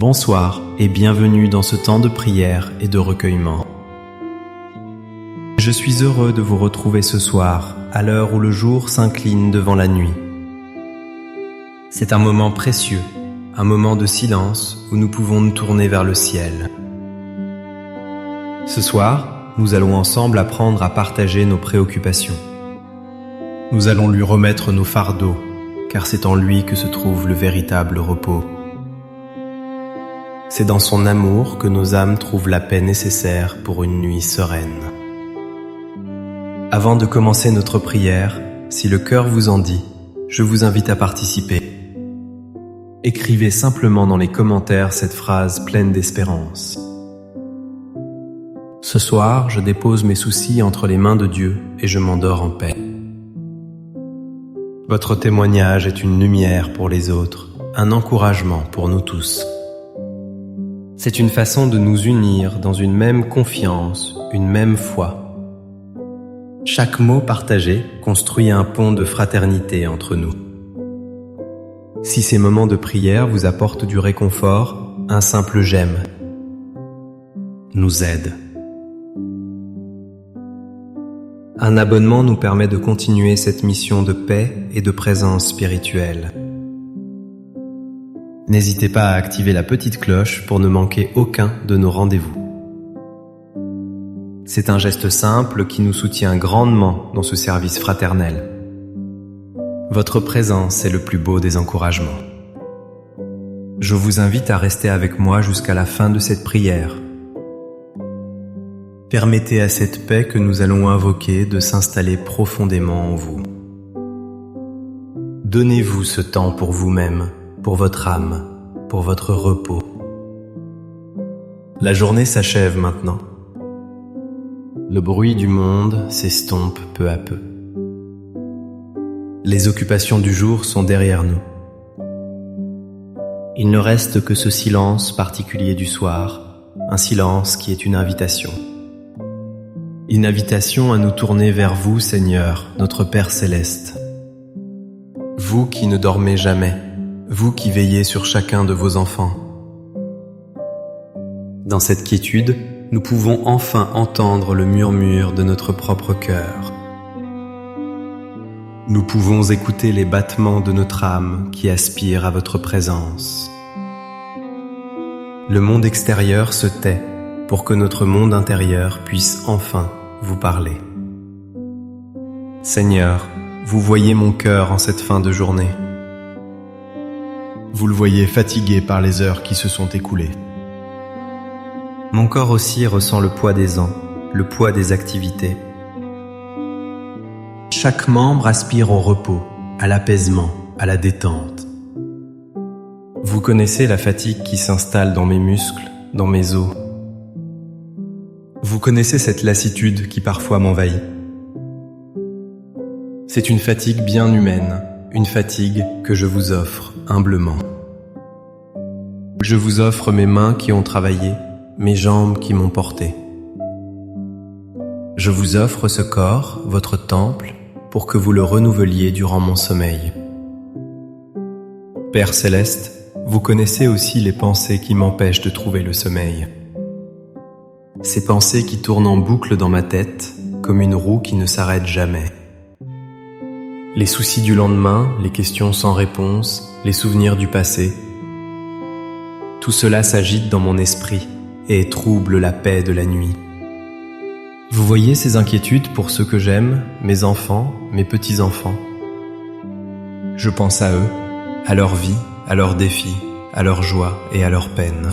Bonsoir et bienvenue dans ce temps de prière et de recueillement. Je suis heureux de vous retrouver ce soir, à l'heure où le jour s'incline devant la nuit. C'est un moment précieux, un moment de silence où nous pouvons nous tourner vers le ciel. Ce soir, nous allons ensemble apprendre à partager nos préoccupations. Nous allons lui remettre nos fardeaux, car c'est en lui que se trouve le véritable repos. C'est dans son amour que nos âmes trouvent la paix nécessaire pour une nuit sereine. Avant de commencer notre prière, si le cœur vous en dit, je vous invite à participer. Écrivez simplement dans les commentaires cette phrase pleine d'espérance. Ce soir, je dépose mes soucis entre les mains de Dieu et je m'endors en paix. Votre témoignage est une lumière pour les autres, un encouragement pour nous tous. C'est une façon de nous unir dans une même confiance, une même foi. Chaque mot partagé construit un pont de fraternité entre nous. Si ces moments de prière vous apportent du réconfort, un simple j'aime nous aide. Un abonnement nous permet de continuer cette mission de paix et de présence spirituelle. N'hésitez pas à activer la petite cloche pour ne manquer aucun de nos rendez-vous. C'est un geste simple qui nous soutient grandement dans ce service fraternel. Votre présence est le plus beau des encouragements. Je vous invite à rester avec moi jusqu'à la fin de cette prière. Permettez à cette paix que nous allons invoquer de s'installer profondément en vous. Donnez-vous ce temps pour vous-même, pour votre âme, pour votre repos. La journée s'achève maintenant. Le bruit du monde s'estompe peu à peu. Les occupations du jour sont derrière nous. Il ne reste que ce silence particulier du soir, un silence qui est une invitation. Une invitation à nous tourner vers vous, Seigneur, notre Père Céleste. Vous qui ne dormez jamais, vous qui veillez sur chacun de vos enfants. Dans cette quiétude, nous pouvons enfin entendre le murmure de notre propre cœur. Nous pouvons écouter les battements de notre âme qui aspire à votre présence. Le monde extérieur se tait pour que notre monde intérieur puisse enfin vous parler. Seigneur, vous voyez mon cœur en cette fin de journée. Vous le voyez fatigué par les heures qui se sont écoulées. Mon corps aussi ressent le poids des ans, le poids des activités. Chaque membre aspire au repos, à l'apaisement, à la détente. Vous connaissez la fatigue qui s'installe dans mes muscles, dans mes os. Vous connaissez cette lassitude qui parfois m'envahit. C'est une fatigue bien humaine, une fatigue que je vous offre humblement. Je vous offre mes mains qui ont travaillé, mes jambes qui m'ont porté. Je vous offre ce corps, votre temple, pour que vous le renouveliez durant mon sommeil. Père Céleste, vous connaissez aussi les pensées qui m'empêchent de trouver le sommeil. Ces pensées qui tournent en boucle dans ma tête, comme une roue qui ne s'arrête jamais. Les soucis du lendemain, les questions sans réponse, les souvenirs du passé. Tout cela s'agite dans mon esprit et trouble la paix de la nuit. Vous voyez ces inquiétudes pour ceux que j'aime, mes enfants, mes petits-enfants. Je pense à eux, à leur vie, à leurs défis, à leurs joies et à leurs peines.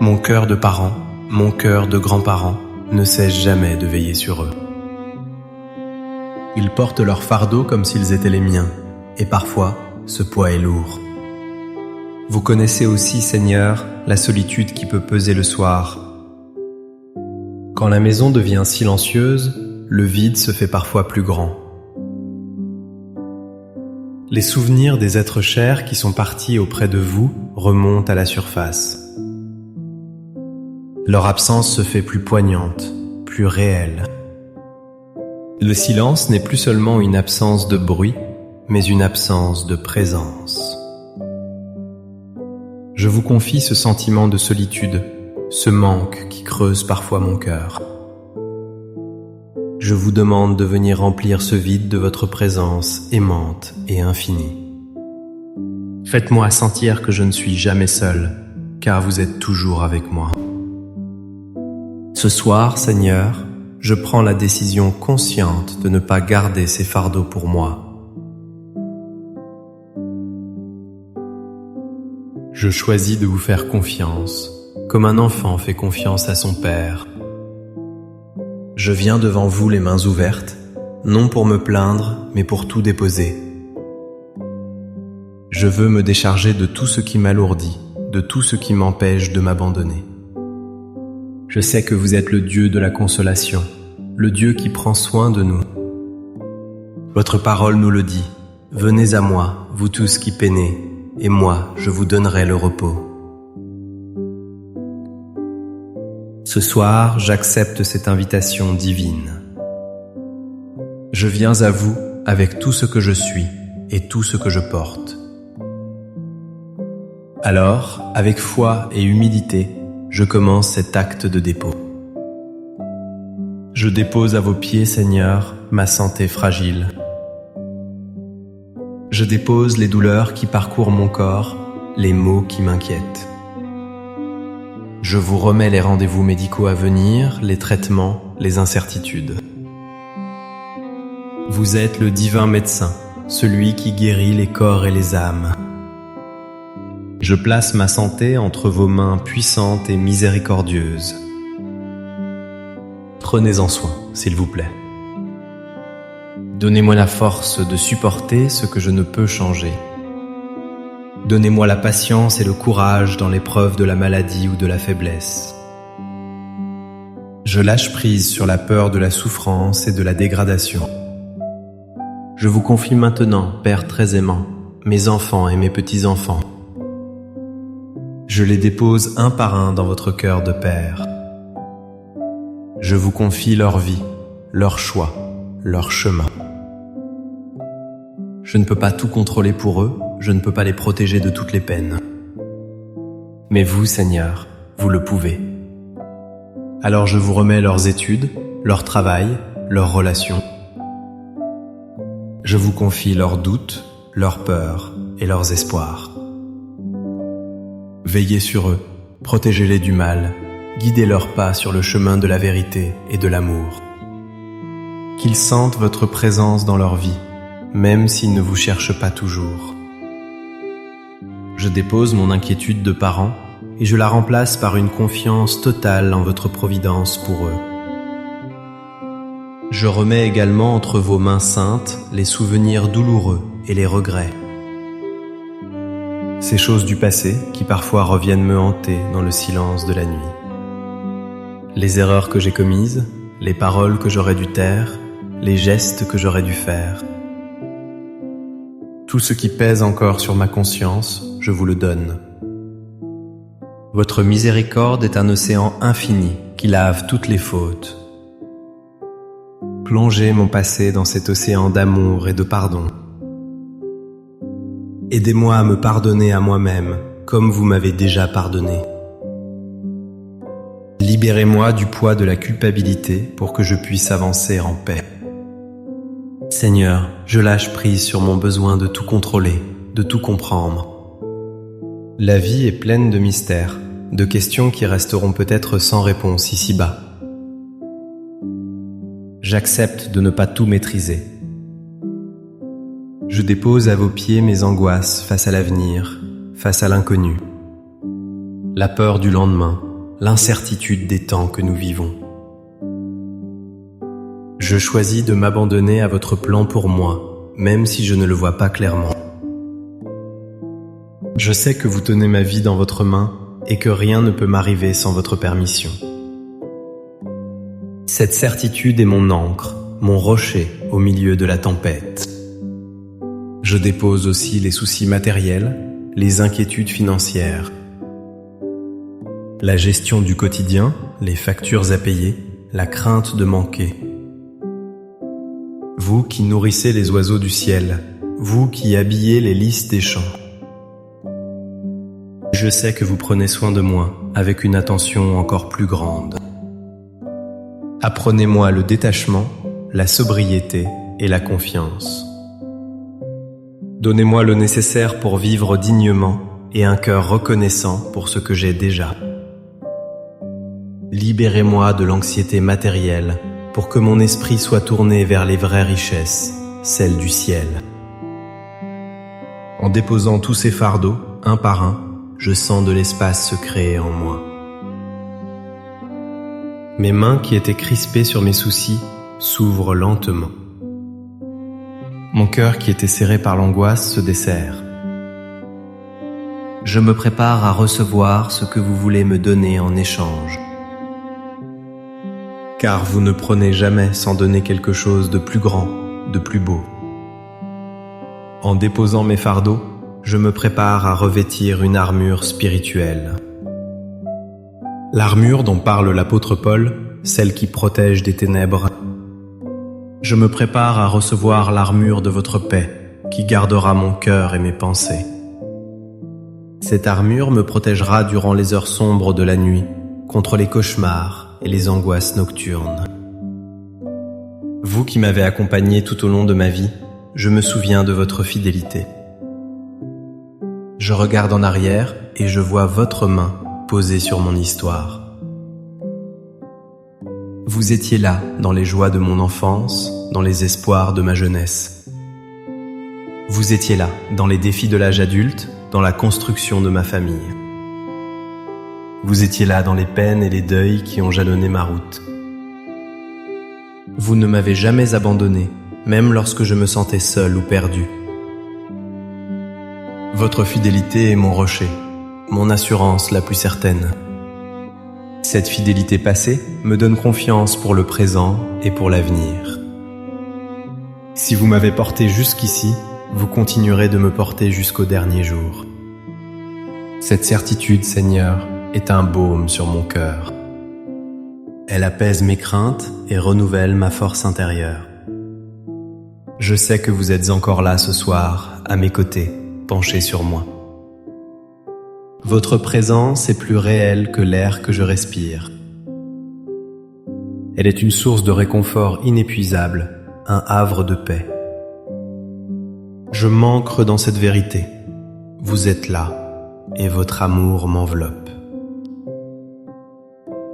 Mon cœur de parent, mon cœur de grands-parents ne cesse jamais de veiller sur eux. Ils portent leur fardeau comme s'ils étaient les miens, et parfois, ce poids est lourd. Vous connaissez aussi, Seigneur, la solitude qui peut peser le soir. Quand la maison devient silencieuse, le vide se fait parfois plus grand. Les souvenirs des êtres chers qui sont partis auprès de vous remontent à la surface. Leur absence se fait plus poignante, plus réelle. Le silence n'est plus seulement une absence de bruit, mais une absence de présence. Je vous confie ce sentiment de solitude, ce manque qui creuse parfois mon cœur. Je vous demande de venir remplir ce vide de votre présence aimante et infinie. Faites-moi sentir que je ne suis jamais seul, car vous êtes toujours avec moi. Ce soir, Seigneur, je prends la décision consciente de ne pas garder ces fardeaux pour moi. Je choisis de vous faire confiance, comme un enfant fait confiance à son père. Je viens devant vous les mains ouvertes, non pour me plaindre, mais pour tout déposer. Je veux me décharger de tout ce qui m'alourdit, de tout ce qui m'empêche de m'abandonner. Je sais que vous êtes le Dieu de la consolation, le Dieu qui prend soin de nous. Votre parole nous le dit, « Venez à moi, vous tous qui peinez, et moi, je vous donnerai le repos. » Ce soir, j'accepte cette invitation divine. Je viens à vous avec tout ce que je suis et tout ce que je porte. Alors, avec foi et humilité, je commence cet acte de dépôt. Je dépose à vos pieds, Seigneur, ma santé fragile. Je dépose les douleurs qui parcourent mon corps, les maux qui m'inquiètent. Je vous remets les rendez-vous médicaux à venir, les traitements, les incertitudes. Vous êtes le divin médecin, celui qui guérit les corps et les âmes. Je place ma santé entre vos mains puissantes et miséricordieuses. Prenez-en soin, s'il vous plaît. Donnez-moi la force de supporter ce que je ne peux changer. Donnez-moi la patience et le courage dans l'épreuve de la maladie ou de la faiblesse. Je lâche prise sur la peur de la souffrance et de la dégradation. Je vous confie maintenant, Père très aimant, mes enfants et mes petits-enfants. Je les dépose un par un dans votre cœur de Père. Je vous confie leur vie, leur choix, leur chemin. Je ne peux pas tout contrôler pour eux, je ne peux pas les protéger de toutes les peines. Mais vous, Seigneur, vous le pouvez. Alors je vous remets leurs études, leur travail, leurs relations. Je vous confie leurs doutes, leurs peurs et leurs espoirs. Veillez sur eux, protégez-les du mal, guidez leurs pas sur le chemin de la vérité et de l'amour. Qu'ils sentent votre présence dans leur vie, même s'ils ne vous cherchent pas toujours. Je dépose mon inquiétude de parent et je la remplace par une confiance totale en votre providence pour eux. Je remets également entre vos mains saintes les souvenirs douloureux et les regrets. Ces choses du passé qui parfois reviennent me hanter dans le silence de la nuit. Les erreurs que j'ai commises, les paroles que j'aurais dû taire, les gestes que j'aurais dû faire. Tout ce qui pèse encore sur ma conscience, je vous le donne. Votre miséricorde est un océan infini qui lave toutes les fautes. Plongez mon passé dans cet océan d'amour et de pardon. Aidez-moi à me pardonner à moi-même, comme vous m'avez déjà pardonné. Libérez-moi du poids de la culpabilité pour que je puisse avancer en paix. Seigneur, je lâche prise sur mon besoin de tout contrôler, de tout comprendre. La vie est pleine de mystères, de questions qui resteront peut-être sans réponse ici-bas. J'accepte de ne pas tout maîtriser. Je dépose à vos pieds mes angoisses face à l'avenir, face à l'inconnu. La peur du lendemain, l'incertitude des temps que nous vivons. Je choisis de m'abandonner à votre plan pour moi, même si je ne le vois pas clairement. Je sais que vous tenez ma vie dans votre main et que rien ne peut m'arriver sans votre permission. Cette certitude est mon ancre, mon rocher au milieu de la tempête. Je dépose aussi les soucis matériels, les inquiétudes financières. La gestion du quotidien, les factures à payer, la crainte de manquer. Vous qui nourrissez les oiseaux du ciel, vous qui habillez les lys des champs. Je sais que vous prenez soin de moi avec une attention encore plus grande. Apprenez-moi le détachement, la sobriété et la confiance. Donnez-moi le nécessaire pour vivre dignement et un cœur reconnaissant pour ce que j'ai déjà. Libérez-moi de l'anxiété matérielle pour que mon esprit soit tourné vers les vraies richesses, celles du ciel. En déposant tous ces fardeaux, un par un, je sens de l'espace se créer en moi. Mes mains qui étaient crispées sur mes soucis s'ouvrent lentement. Mon cœur qui était serré par l'angoisse se desserre. Je me prépare à recevoir ce que vous voulez me donner en échange. Car vous ne prenez jamais sans donner quelque chose de plus grand, de plus beau. En déposant mes fardeaux, je me prépare à revêtir une armure spirituelle. L'armure dont parle l'apôtre Paul, celle qui protège des ténèbres. Je me prépare à recevoir l'armure de votre paix, qui gardera mon cœur et mes pensées. Cette armure me protégera durant les heures sombres de la nuit, contre les cauchemars et les angoisses nocturnes. Vous qui m'avez accompagné tout au long de ma vie, je me souviens de votre fidélité. Je regarde en arrière et je vois votre main posée sur mon histoire. Vous étiez là dans les joies de mon enfance, dans les espoirs de ma jeunesse. Vous étiez là dans les défis de l'âge adulte, dans la construction de ma famille. Vous étiez là dans les peines et les deuils qui ont jalonné ma route. Vous ne m'avez jamais abandonné, même lorsque je me sentais seul ou perdu. Votre fidélité est mon rocher, mon assurance la plus certaine. Cette fidélité passée me donne confiance pour le présent et pour l'avenir. Si vous m'avez porté jusqu'ici, vous continuerez de me porter jusqu'au dernier jour. Cette certitude, Seigneur, est un baume sur mon cœur. Elle apaise mes craintes et renouvelle ma force intérieure. Je sais que vous êtes encore là ce soir, à mes côtés, penchés sur moi. Votre présence est plus réelle que l'air que je respire. Elle est une source de réconfort inépuisable, un havre de paix. Je m'ancre dans cette vérité. Vous êtes là, et votre amour m'enveloppe.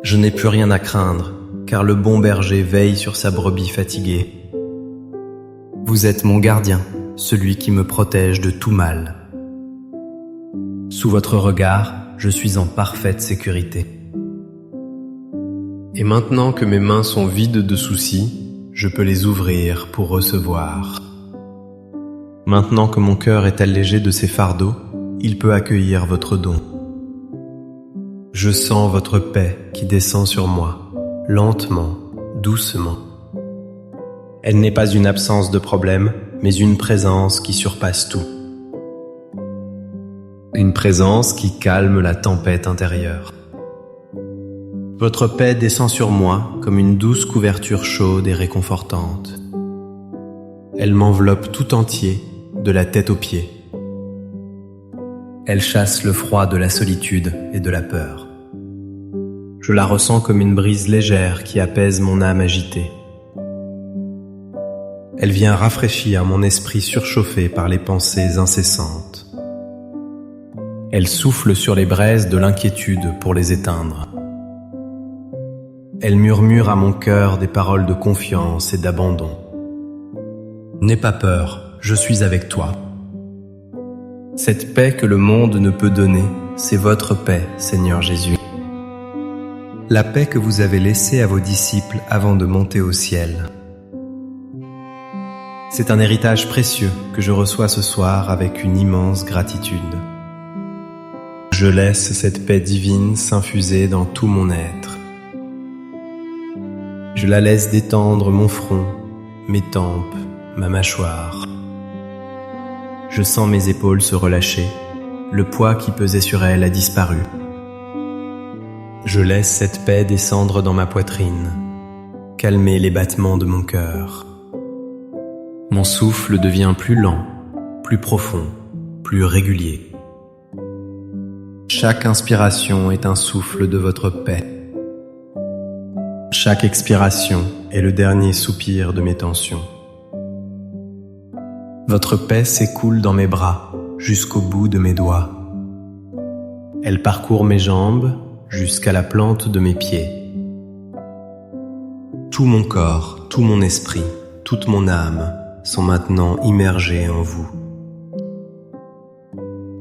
Je n'ai plus rien à craindre, car le bon berger veille sur sa brebis fatiguée. Vous êtes mon gardien, celui qui me protège de tout mal. Sous votre regard, je suis en parfaite sécurité. Et maintenant que mes mains sont vides de soucis, je peux les ouvrir pour recevoir. Maintenant que mon cœur est allégé de ses fardeaux, il peut accueillir votre don. Je sens votre paix qui descend sur moi, lentement, doucement. Elle n'est pas une absence de problème, mais une présence qui surpasse tout. Une présence qui calme la tempête intérieure. Votre paix descend sur moi comme une douce couverture chaude et réconfortante. Elle m'enveloppe tout entier, de la tête aux pieds. Elle chasse le froid de la solitude et de la peur. Je la ressens comme une brise légère qui apaise mon âme agitée. Elle vient rafraîchir mon esprit surchauffé par les pensées incessantes. Elle souffle sur les braises de l'inquiétude pour les éteindre. Elle murmure à mon cœur des paroles de confiance et d'abandon. N'aie pas peur, je suis avec toi. Cette paix que le monde ne peut donner, c'est votre paix, Seigneur Jésus. La paix que vous avez laissée à vos disciples avant de monter au ciel. C'est un héritage précieux que je reçois ce soir avec une immense gratitude. Je laisse cette paix divine s'infuser dans tout mon être. Je la laisse détendre mon front, mes tempes, ma mâchoire. Je sens mes épaules se relâcher, le poids qui pesait sur elles a disparu. Je laisse cette paix descendre dans ma poitrine, calmer les battements de mon cœur. Mon souffle devient plus lent, plus profond, plus régulier. Chaque inspiration est un souffle de votre paix. Chaque expiration est le dernier soupir de mes tensions. Votre paix s'écoule dans mes bras jusqu'au bout de mes doigts. Elle parcourt mes jambes jusqu'à la plante de mes pieds. Tout mon corps, tout mon esprit, toute mon âme sont maintenant immergés en vous.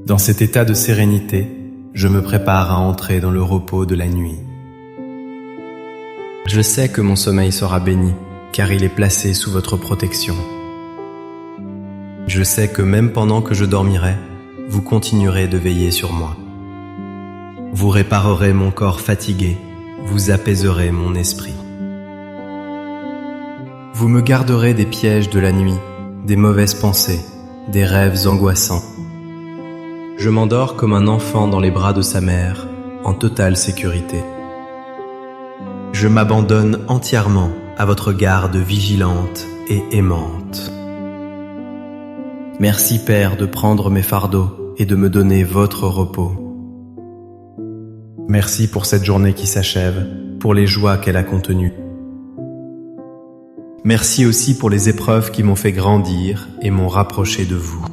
Dans cet état de sérénité, je me prépare à entrer dans le repos de la nuit. Je sais que mon sommeil sera béni, car il est placé sous votre protection. Je sais que même pendant que je dormirai, vous continuerez de veiller sur moi. Vous réparerez mon corps fatigué, vous apaiserez mon esprit. Vous me garderez des pièges de la nuit, des mauvaises pensées, des rêves angoissants. Je m'endors comme un enfant dans les bras de sa mère, en totale sécurité. Je m'abandonne entièrement à votre garde vigilante et aimante. Merci Père de prendre mes fardeaux et de me donner votre repos. Merci pour cette journée qui s'achève, pour les joies qu'elle a contenues. Merci aussi pour les épreuves qui m'ont fait grandir et m'ont rapproché de vous.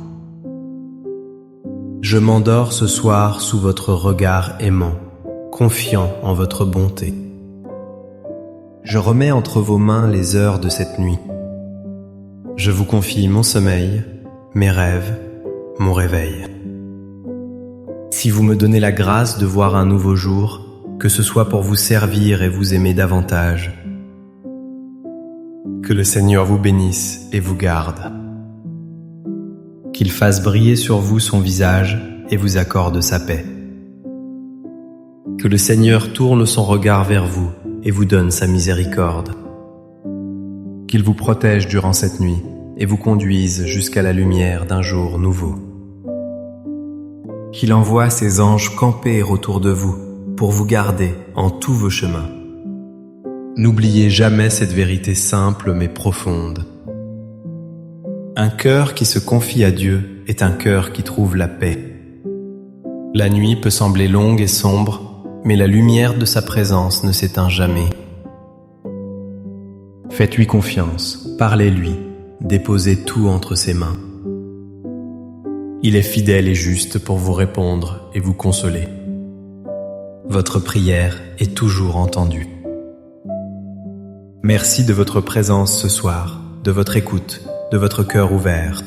Je m'endors ce soir sous votre regard aimant, confiant en votre bonté. Je remets entre vos mains les heures de cette nuit. Je vous confie mon sommeil, mes rêves, mon réveil. Si vous me donnez la grâce de voir un nouveau jour, que ce soit pour vous servir et vous aimer davantage, que le Seigneur vous bénisse et vous garde. Qu'il fasse briller sur vous son visage et vous accorde sa paix. Que le Seigneur tourne son regard vers vous et vous donne sa miséricorde. Qu'il vous protège durant cette nuit et vous conduise jusqu'à la lumière d'un jour nouveau. Qu'il envoie ses anges camper autour de vous pour vous garder en tous vos chemins. N'oubliez jamais cette vérité simple mais profonde. Un cœur qui se confie à Dieu est un cœur qui trouve la paix. La nuit peut sembler longue et sombre, mais la lumière de sa présence ne s'éteint jamais. Faites-lui confiance, parlez-lui, déposez tout entre ses mains. Il est fidèle et juste pour vous répondre et vous consoler. Votre prière est toujours entendue. Merci de votre présence ce soir, de votre écoute, de votre cœur ouvert.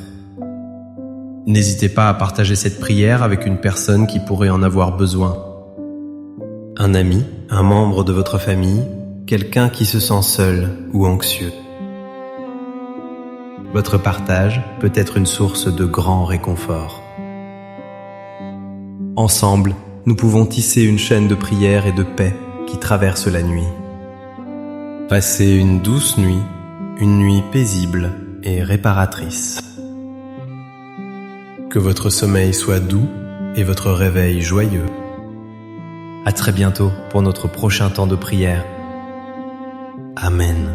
N'hésitez pas à partager cette prière avec une personne qui pourrait en avoir besoin. Un ami, un membre de votre famille, quelqu'un qui se sent seul ou anxieux. Votre partage peut être une source de grand réconfort. Ensemble, nous pouvons tisser une chaîne de prière et de paix qui traverse la nuit. Passez une douce nuit, une nuit paisible et réparatrice. Que votre sommeil soit doux et votre réveil joyeux. À très bientôt pour notre prochain temps de prière. Amen.